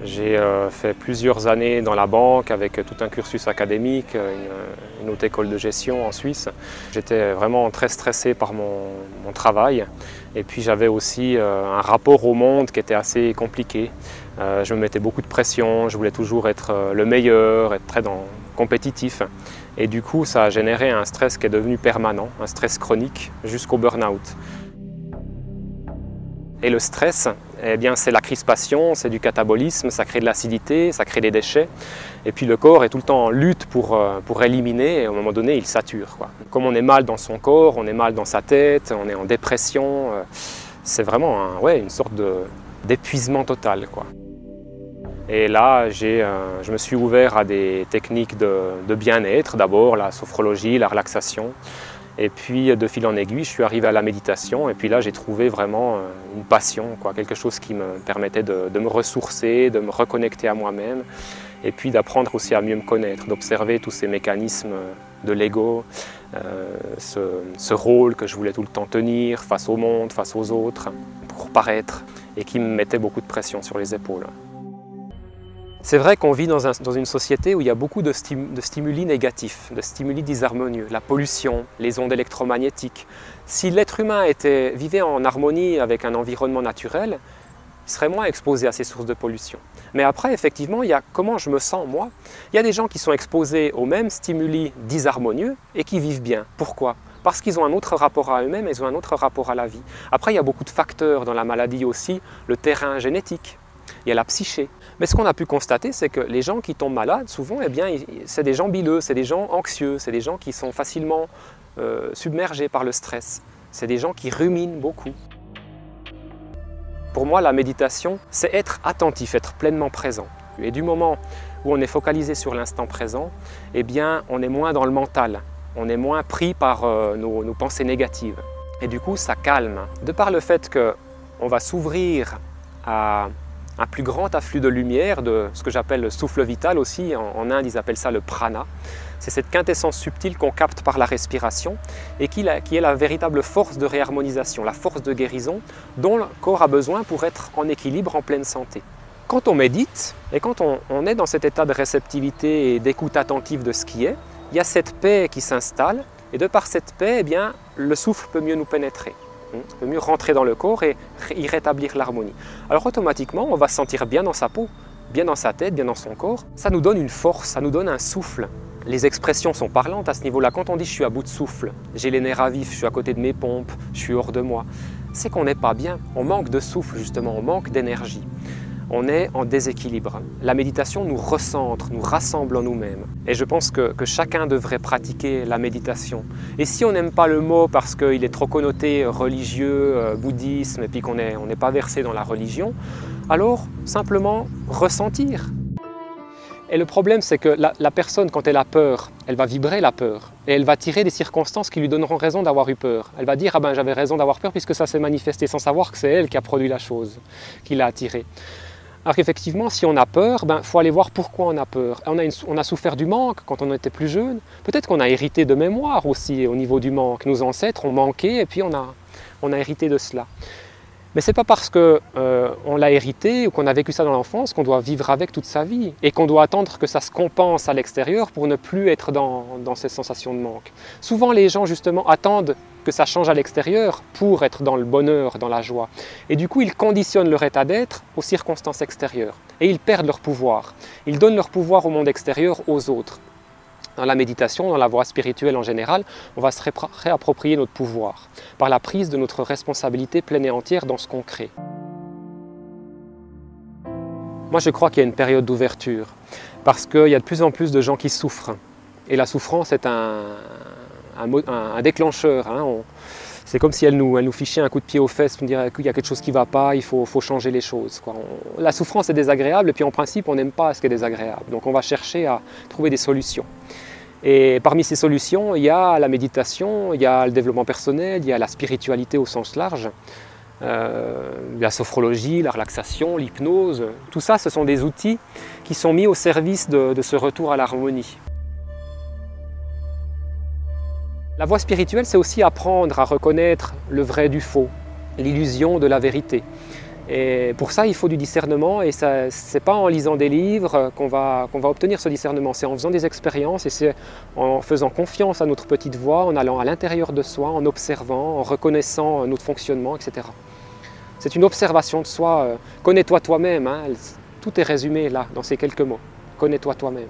J'ai fait plusieurs années dans la banque avec tout un cursus académique, une haute école de gestion en Suisse. J'étais vraiment très stressé par mon travail et puis j'avais aussi un rapport au monde qui était assez compliqué. Je me mettais beaucoup de pression, je voulais toujours être le meilleur, être très compétitif. Et du coup, ça a généré un stress qui est devenu permanent, un stress chronique jusqu'au burn-out. Et le stress, eh bien, c'est la crispation, c'est du catabolisme, ça crée de l'acidité, ça crée des déchets. Et puis le corps est tout le temps en lutte pour éliminer et à un moment donné, il sature, quoi. Comme on est mal dans son corps, on est mal dans sa tête, on est en dépression, c'est vraiment une sorte d'épuisement total, quoi. Et là, je me suis ouvert à des techniques de bien-être, d'abord la sophrologie, la relaxation. Et puis de fil en aiguille, je suis arrivé à la méditation et puis là j'ai trouvé vraiment une passion, quoi, quelque chose qui me permettait de me ressourcer, de me reconnecter à moi-même et puis d'apprendre aussi à mieux me connaître, d'observer tous ces mécanismes de l'ego, ce rôle que je voulais tout le temps tenir face au monde, face aux autres, pour paraître et qui me mettait beaucoup de pression sur les épaules. C'est vrai qu'on vit dans une société où il y a beaucoup de stimuli négatifs, de stimuli disharmonieux, la pollution, les ondes électromagnétiques. Si l'être humain vivait en harmonie avec un environnement naturel, il serait moins exposé à ces sources de pollution. Mais après, effectivement, il y a comment je me sens moi. Il y a des gens qui sont exposés aux mêmes stimuli disharmonieux et qui vivent bien. Pourquoi ? Parce qu'ils ont un autre rapport à eux-mêmes, ils ont un autre rapport à la vie. Après, il y a beaucoup de facteurs dans la maladie aussi, le terrain génétique, il y a la psyché. Mais ce qu'on a pu constater, c'est que les gens qui tombent malades, souvent, eh bien, c'est des gens bileux, c'est des gens anxieux, c'est des gens qui sont facilement submergés par le stress. C'est des gens qui ruminent beaucoup. Pour moi, la méditation, c'est être attentif, être pleinement présent. Et du moment où on est focalisé sur l'instant présent, eh bien, on est moins dans le mental, on est moins pris par nos pensées négatives. Et du coup, ça calme. De par le fait qu'on va s'ouvrir à un plus grand afflux de lumière, de ce que j'appelle le souffle vital aussi, en Inde ils appellent ça le prana. C'est cette quintessence subtile qu'on capte par la respiration et qui est la véritable force de réharmonisation, la force de guérison dont le corps a besoin pour être en équilibre, en pleine santé. Quand on médite et quand on est dans cet état de réceptivité et d'écoute attentive de ce qui est, il y a cette paix qui s'installe et de par cette paix, eh bien, le souffle peut mieux nous pénétrer. On peut mieux rentrer dans le corps et y rétablir l'harmonie. Alors automatiquement, on va se sentir bien dans sa peau, bien dans sa tête, bien dans son corps. Ça nous donne une force, ça nous donne un souffle. Les expressions sont parlantes à ce niveau-là. Quand on dit « je suis à bout de souffle »,« j'ai les nerfs à vif »,« je suis à côté de mes pompes »,« je suis hors de moi », c'est qu'on n'est pas bien. On manque de souffle justement, on manque d'énergie. On est en déséquilibre. La méditation nous recentre, nous rassemble en nous-mêmes. Et je pense que chacun devrait pratiquer la méditation. Et si on n'aime pas le mot parce qu'il est trop connoté religieux, bouddhisme, et puis qu'on n'est pas versé dans la religion, alors simplement ressentir. Et le problème, c'est que la personne, quand elle a peur, elle va vibrer la peur. Et elle va tirer des circonstances qui lui donneront raison d'avoir eu peur. Elle va dire « Ah ben j'avais raison d'avoir peur puisque ça s'est manifesté », sans savoir que c'est elle qui a produit la chose, qui l'a attirée. Alors qu'effectivement, si on a peur, il faut aller voir pourquoi on a peur. On a souffert du manque quand on était plus jeune. Peut-être qu'on a hérité de mémoire aussi au niveau du manque. Nos ancêtres ont manqué et puis on a hérité de cela. Mais ce n'est pas parce qu'on l'a hérité ou qu'on a vécu ça dans l'enfance qu'on doit vivre avec toute sa vie et qu'on doit attendre que ça se compense à l'extérieur pour ne plus être dans ces sensations de manque. Souvent, les gens justement attendent que ça change à l'extérieur pour être dans le bonheur, dans la joie. Et du coup, ils conditionnent leur état d'être aux circonstances extérieures et ils perdent leur pouvoir. Ils donnent leur pouvoir au monde extérieur, aux autres. Dans la méditation, dans la voie spirituelle en général, on va se réapproprier notre pouvoir par la prise de notre responsabilité pleine et entière dans ce qu'on crée. Moi, je crois qu'il y a une période d'ouverture parce qu'il y a de plus en plus de gens qui souffrent. Et la souffrance est un déclencheur. C'est comme si elle nous fichait un coup de pied aux fesses pour dire qu'il y a quelque chose qui ne va pas, il faut changer les choses, quoi. La souffrance est désagréable et puis en principe on n'aime pas ce qui est désagréable. Donc on va chercher à trouver des solutions. Et parmi ces solutions, il y a la méditation, il y a le développement personnel, il y a la spiritualité au sens large, la sophrologie, la relaxation, l'hypnose. Tout ça, ce sont des outils qui sont mis au service de ce retour à l'harmonie. La voie spirituelle, c'est aussi apprendre à reconnaître le vrai du faux, l'illusion de la vérité. Et pour ça, il faut du discernement et ce n'est pas en lisant des livres qu'on va obtenir ce discernement, c'est en faisant des expériences et c'est en faisant confiance à notre petite voix, en allant à l'intérieur de soi, en observant, en reconnaissant notre fonctionnement, etc. C'est une observation de soi. Connais-toi toi-même, hein, tout est résumé là, dans ces quelques mots. Connais-toi toi-même.